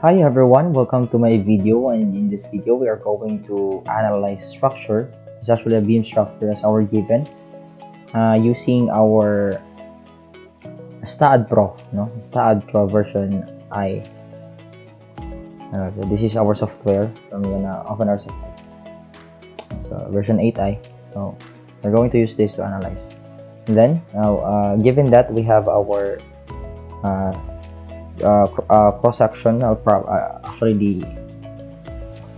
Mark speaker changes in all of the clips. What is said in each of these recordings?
Speaker 1: Hi everyone, welcome to my video, and in this video we are going to analyze structure. It's actually a beam structure as our given using our STAAD Pro, no? STAAD Pro version I. So this is our software. So I'm gonna open our software. So version 8i. So we're going to use this to analyze. And then now, given that we have our cross section, or actually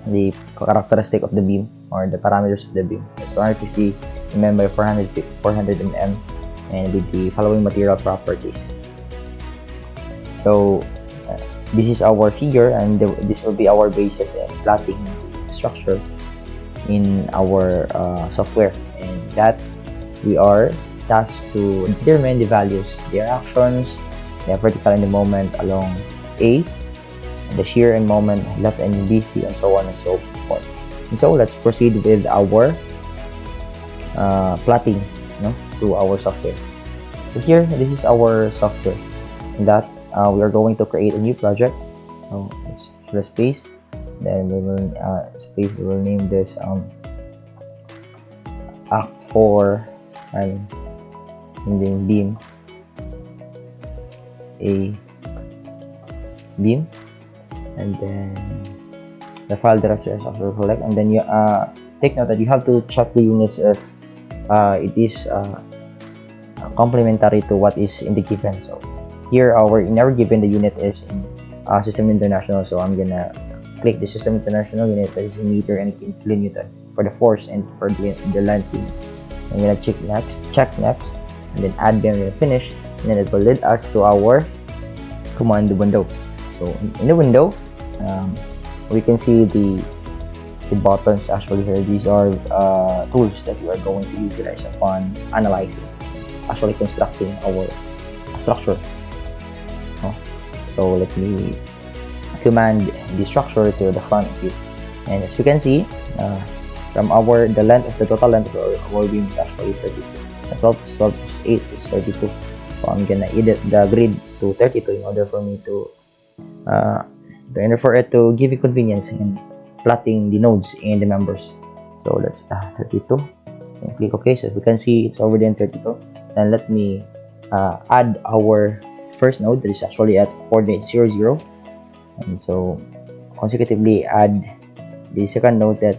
Speaker 1: the characteristic of the beam, or the parameters of the beam, is 250 mm by 400 mm, and with the following material properties. So this is our figure, and this will be our basis in plotting the structure in our software, and that we are tasked to determine the values, their actions, the vertical and the moment along A, the shear and moment left and BC, and so on and so forth. And so let's proceed with our plotting, to our software. So here, this is our software, in that we are going to create a new project. So let's fill a space. Then we will name this Act 4, and then beam a beam, and then the file directory is also select, and then you take note that you have to check the units if it is complementary to what is in the given. So here in our given, the unit is in System International, so I'm gonna click the System International unit, that is in meter and kilonewton for the force and for the length units. I'm gonna check next, and then add beam and finish, and then it will lead us to our command window. So in the window, we can see the buttons actually here. These are tools that we are going to utilize upon analyzing, actually constructing our structure. So let me command the structure to the front view, and as you can see, from the total length of our beam is actually 32. 12 plus 8 is 32. So I'm gonna edit the grid to 32 in order for me to for it to give you convenience in plotting the nodes and the members. So that's 32, and click OK. So as we can see, it's already in 32. And let me add our first node, that is actually at coordinate 0, 0, and so consecutively add the second node that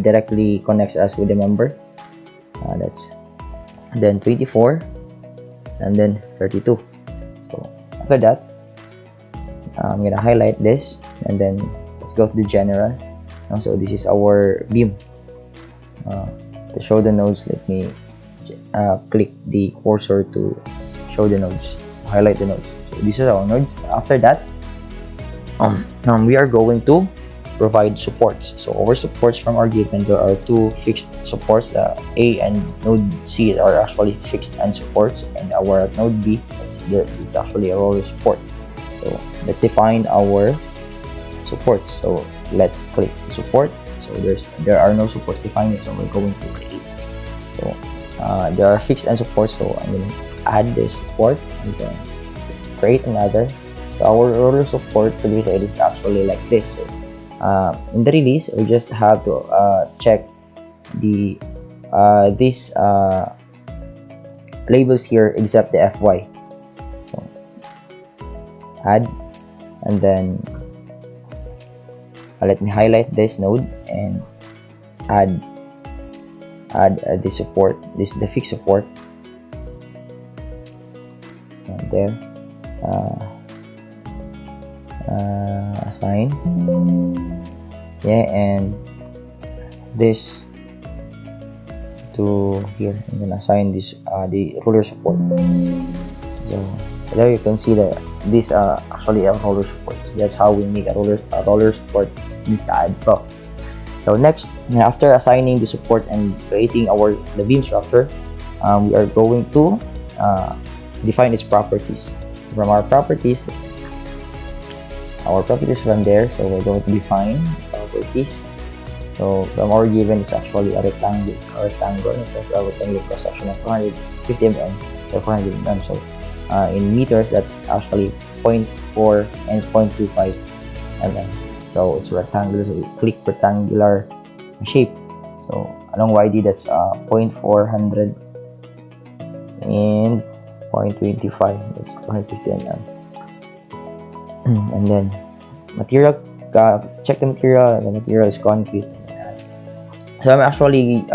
Speaker 1: directly connects us with the member. That's then 24, and then 32. So after that, I'm gonna highlight this, and then let's go to the general. So this is our beam. To show the nodes, let me click the cursor to show the nodes, highlight the nodes. So these are our nodes. After that, we are going to provide supports. So our supports from our given, there are two fixed supports. The A and node C are actually fixed and supports, and our node B is actually a roller support. So let's define our supports. So let's click support. So there are no supports defined, so we're going to create. So there are fixed and supports, so I'm going to add this support and then create another. So our roller support to be created is actually like this. So in the release, we just have to check the these labels here except the FY. So add, and then let me highlight this node and add the support, the fixed support, and there. Assign, and this to here. I'm gonna assign this the roller support. So there you can see that these are actually a roller support. That's how we make a roller support in STAAD Pro. So next, after assigning the support and creating the beam structure, we are going to define its properties. From our properties from there, so we're going to define properties. So from our given is actually a rectangle. It says a rectangular cross section of 250 mm by 400 mm. So in meters, that's actually 0.4 and 0.25. So it's rectangular, so we click rectangular shape. So along YD, that's 0.400 and 0.25, that's 250 mm. And then material, check the material is concrete. So I'm actually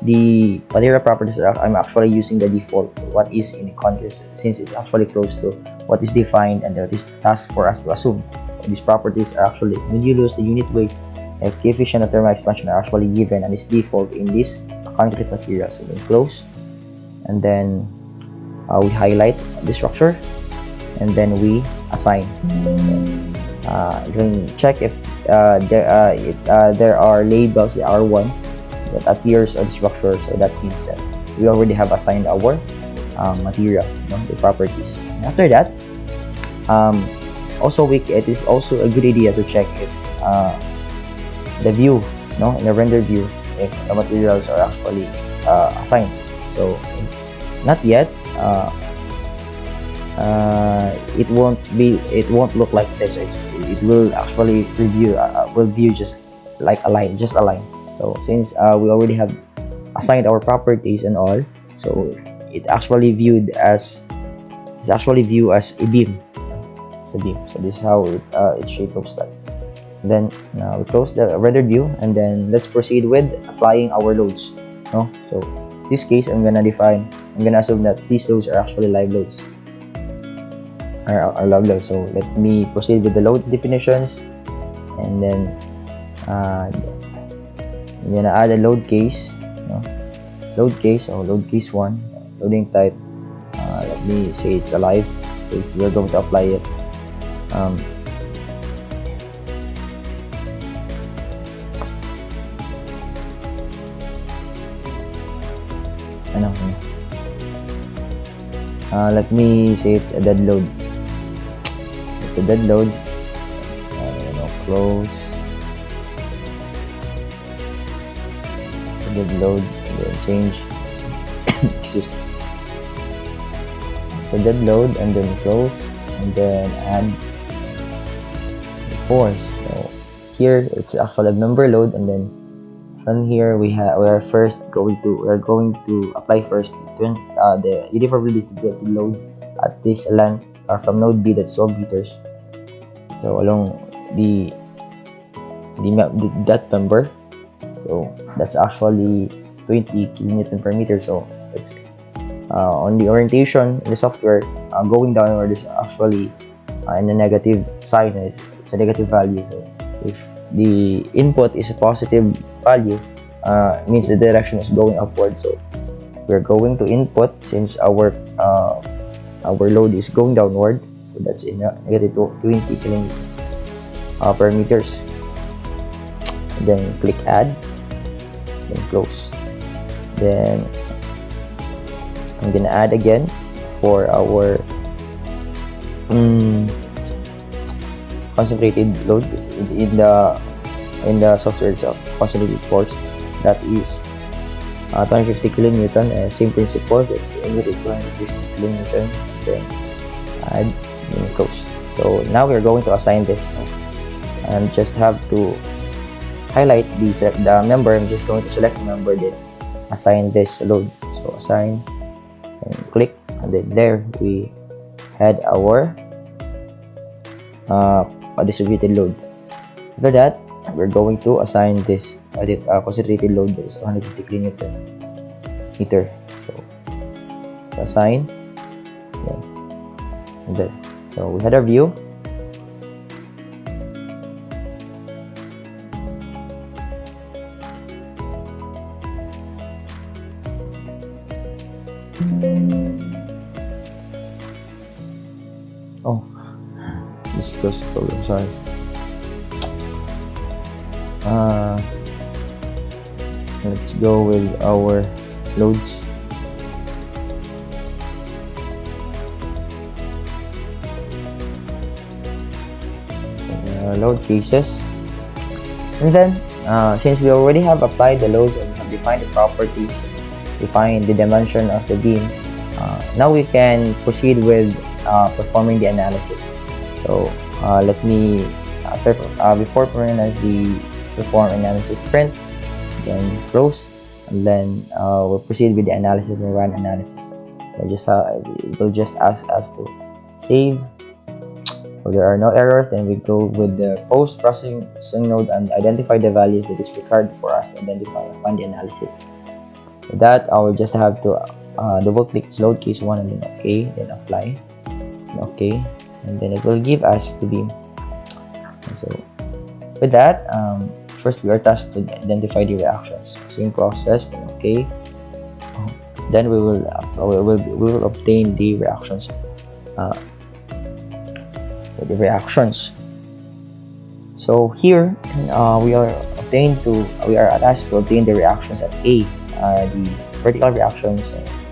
Speaker 1: the material properties I'm actually using the default what is in the concrete, since it's actually close to what is defined and what is task for us to assume. So these properties are actually modulus, the unit weight, and coefficient of thermal expansion are actually given and is default in this concrete material. So then close, and then we highlight the structure, and then we assign. You can check if there are labels, the R1 that appears on the structure, so that means that we already have assigned our material, the properties. And after that, it is also a good idea to check if the view, in the render view, if the materials are actually assigned. So not yet. It won't look like this. It will actually will view just like a line. So since we already have assigned our properties and all, so it's actually viewed as a beam. It's a beam. So this is how its shape looks like. Then we close the rendered view, and then let's proceed with applying our loads. So in this case, I'm gonna assume that these loads are actually live loads. Are log loads. So let me proceed with the load definitions, and then I'm gonna add a load case. Load case 1. Loading type. Let me say it's alive, because we're going to apply it. Let me say it's a dead load. It's a dead load. Close. It's a dead load. And then change. Excuse me. It's a dead load, and then close, and then add force. So here it's actually a member load, and then from here we are going to apply first the uniformly distributed load at this length from node B, that's 12 meters. So along that member, so that's actually 20 kilonewton per meter. So it's on the orientation in the software, going downward is actually in a negative sign. It's a negative value. So if the input is a positive value, means the direction is going upward. So we're going to input, since our load is going downward, so that's in negative 20 kilonewton per meters. And then click add, then close. Then I'm gonna add again for our concentrated load in the software itself. Concentrated force, that is 250 kilonewton. Same principle, that's negative 250 kilonewton. Then add and close. So now we're going to assign this, and just have to highlight the member. I'm just going to select the member, then assign this load. So assign, and click, and then there we had our distributed load. After that, we're going to assign this concentrated load, that is 250 kilonewton meter. So assign, and then so we had our view. Oh, this goes problem. Sorry. Let's go with our loads. Load cases, and then since we already have applied the loads and have defined the properties, defined the dimension of the beam, now we can proceed with performing the analysis. So let me after before performing analysis, we perform analysis print, then close, and then we'll proceed with the analysis and run analysis. So it will just ask us to save. If there are no errors, then we go with the post-processing node and identify the values that is required for us to identify upon the analysis. For that, I will just have to double click load case 1 and then OK, then apply, and OK, and then it will give us the beam. So with that, first we are tasked to identify the reactions. Same process, then OK. Then we will obtain the reactions. So here we are asked to obtain the reactions at A. The vertical reactions.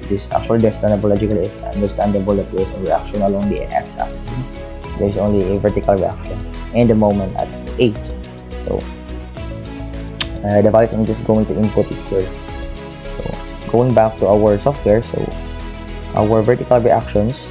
Speaker 1: It is actually understandable, logically understandable that there is a reaction along the x-axis. There is only a vertical reaction and the moment at A. So the values I'm just going to input it here. So going back to our software, so our vertical reactions.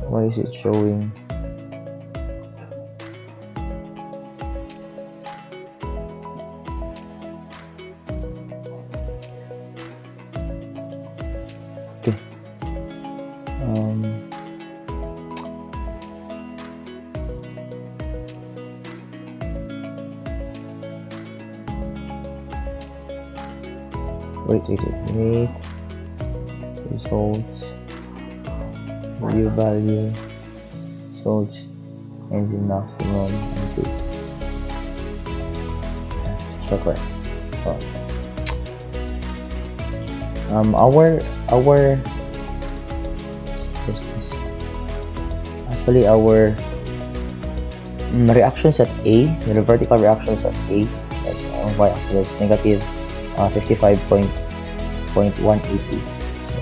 Speaker 1: Why is it showing? Okay. Wait. Results. View value, results, engine maximum, and software. Our reactions at A, the vertical reactions at A, that's y-axis, negative 55.180. So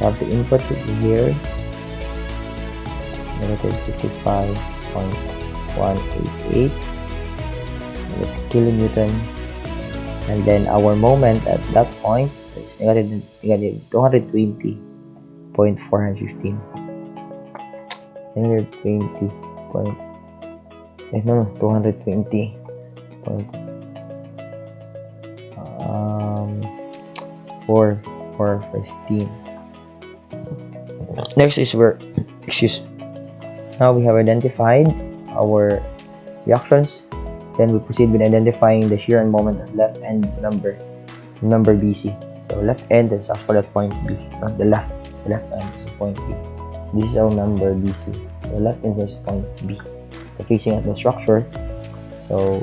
Speaker 1: have to input it here. Negative 55.188. That's kilonewton, and then our moment at that point is negative 220.415. Negative 20 point. No, 220 point. 415. Next is now we have identified our reactions. Then we proceed with identifying the shear and moment at left end number BC. So left end is actually at point B. Not the left end is point B. This is our number BC. The left end is point B. So facing at the structure. So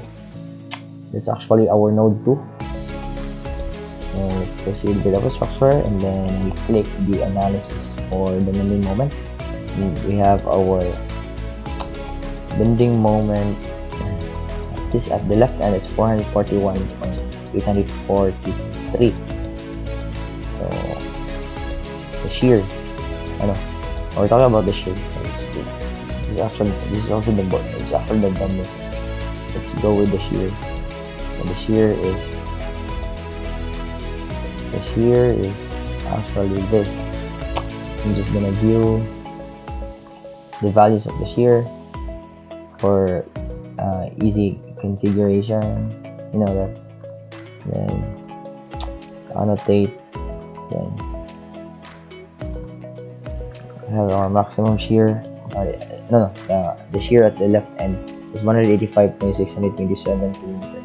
Speaker 1: that's actually our node 2. And we proceed with our structure, and then we click the analysis for the bending moment. We have our bending moment. This at the left end is 441.843. So the shear, we're talking about the shear. This is also the board. It's actually the bending. Let's go with the shear. So the shear is actually this. I'm just gonna view the values of the shear for easy configuration. You know that. Then annotate. Then have our maximum shear. The shear at the left end is 185.627 km.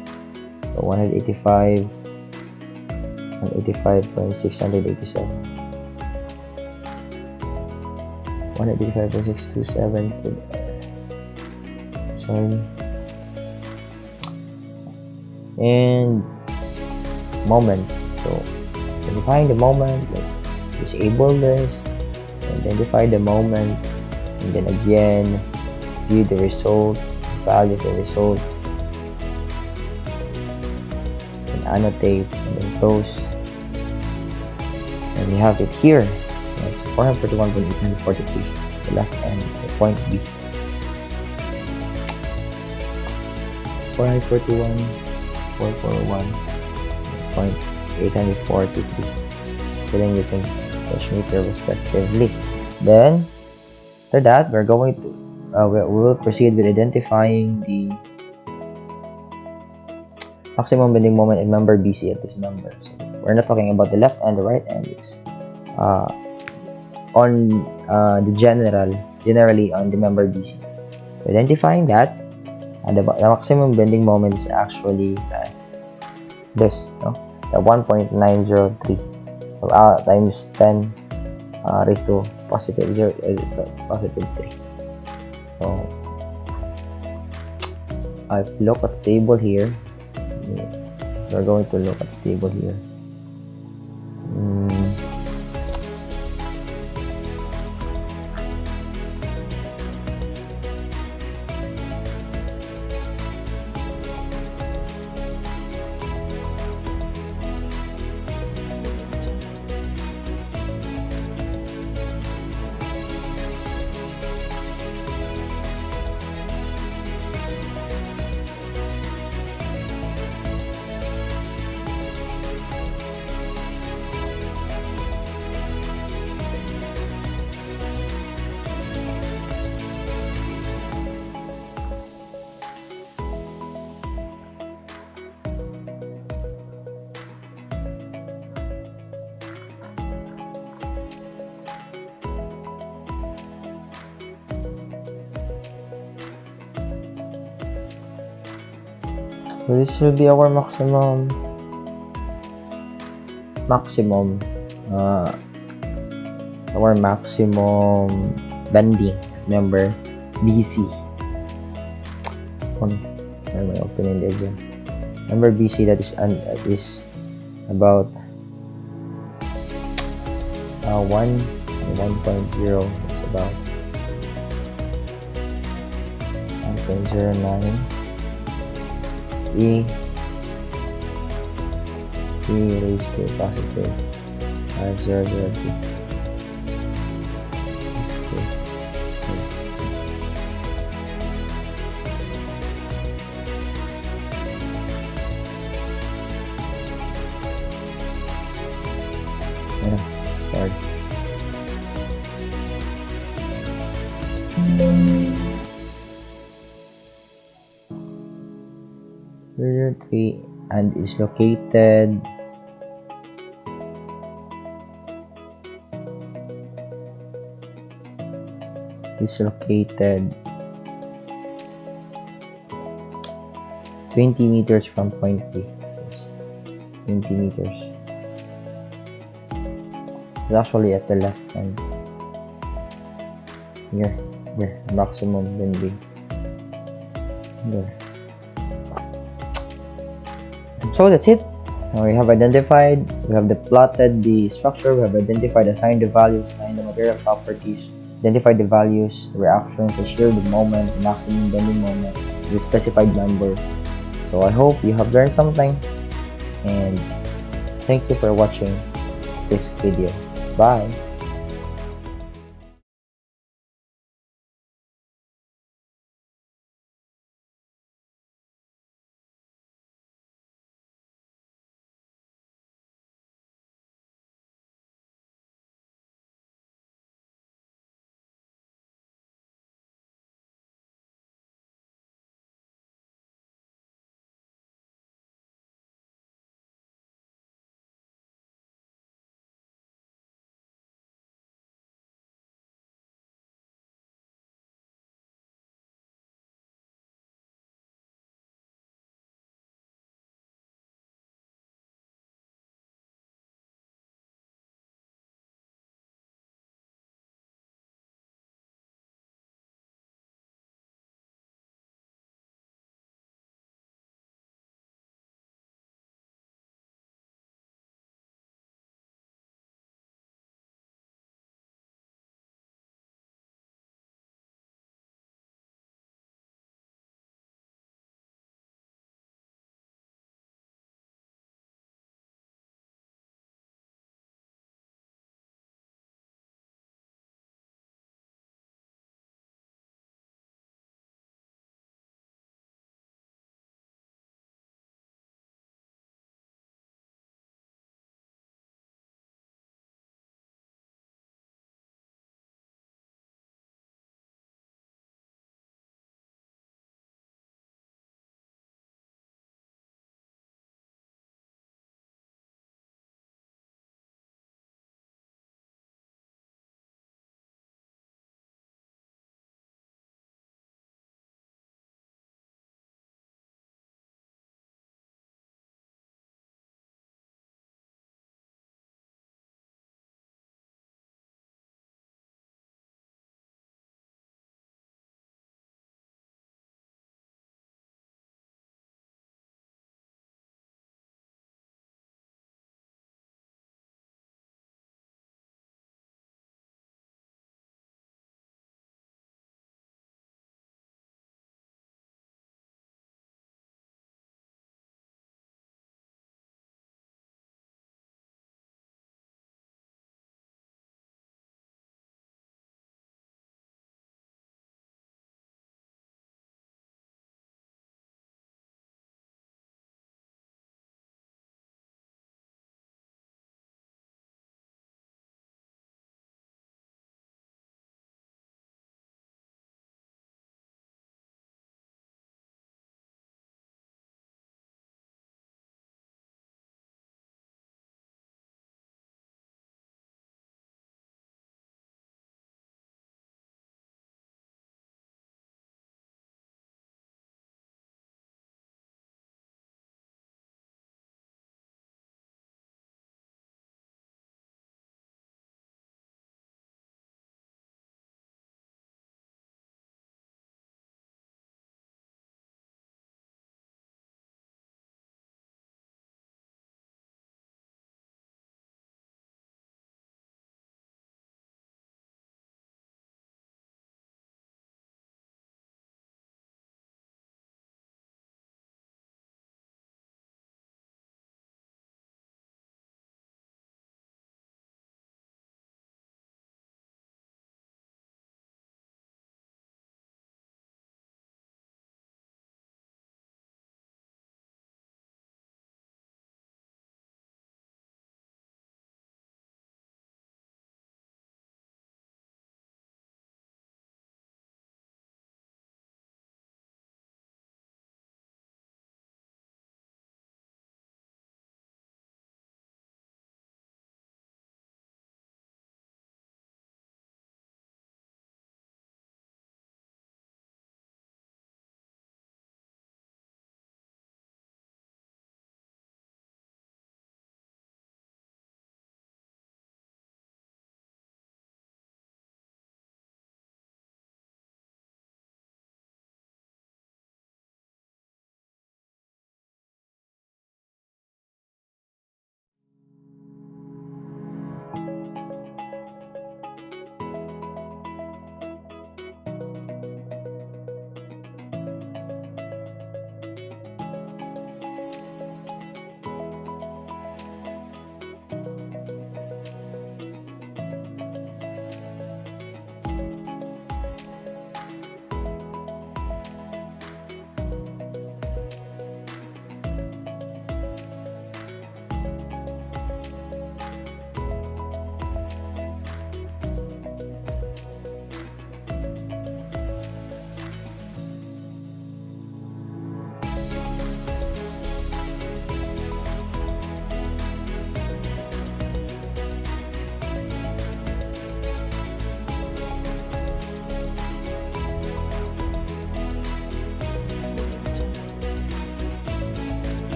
Speaker 1: So 185.687. 185.627. Sorry. And moment. So identifying the moment, let's disable this. Identify the moment, and then again view the result, value the results, and annotate, and then close. And we have it here. It's 441.843. The left end is a point B. for 41, 441.843 kilonewton per meter respectively. Then, after that, we're going to we will proceed with identifying the maximum bending moment in member BC at this member. So we're not talking about the left and the right end. It's on the generally on the member BC. So identifying that, and the maximum bending moment is actually this, no? The 1.903 times 10 raised to positive 0, positive 3. So I look at the table here. We're going to look at the table here. So this will be our maximum bending member BC. My opening again. Member BC that is about 1.0. It's about 1.09. E raised to positive 0.002. Sorry. 0.03 and is located is located 20 meters from point B. 20 meters. It's actually at the left hand. Here, maximum bending. There. So that's it. Now we have identified, we have plotted the structure, we have identified, assigned the values, assigned the material properties, identified the values, the reactions, the shear, the moment, the maximum bending moment, the specified member. So I hope you have learned something, and thank you for watching this video. Bye.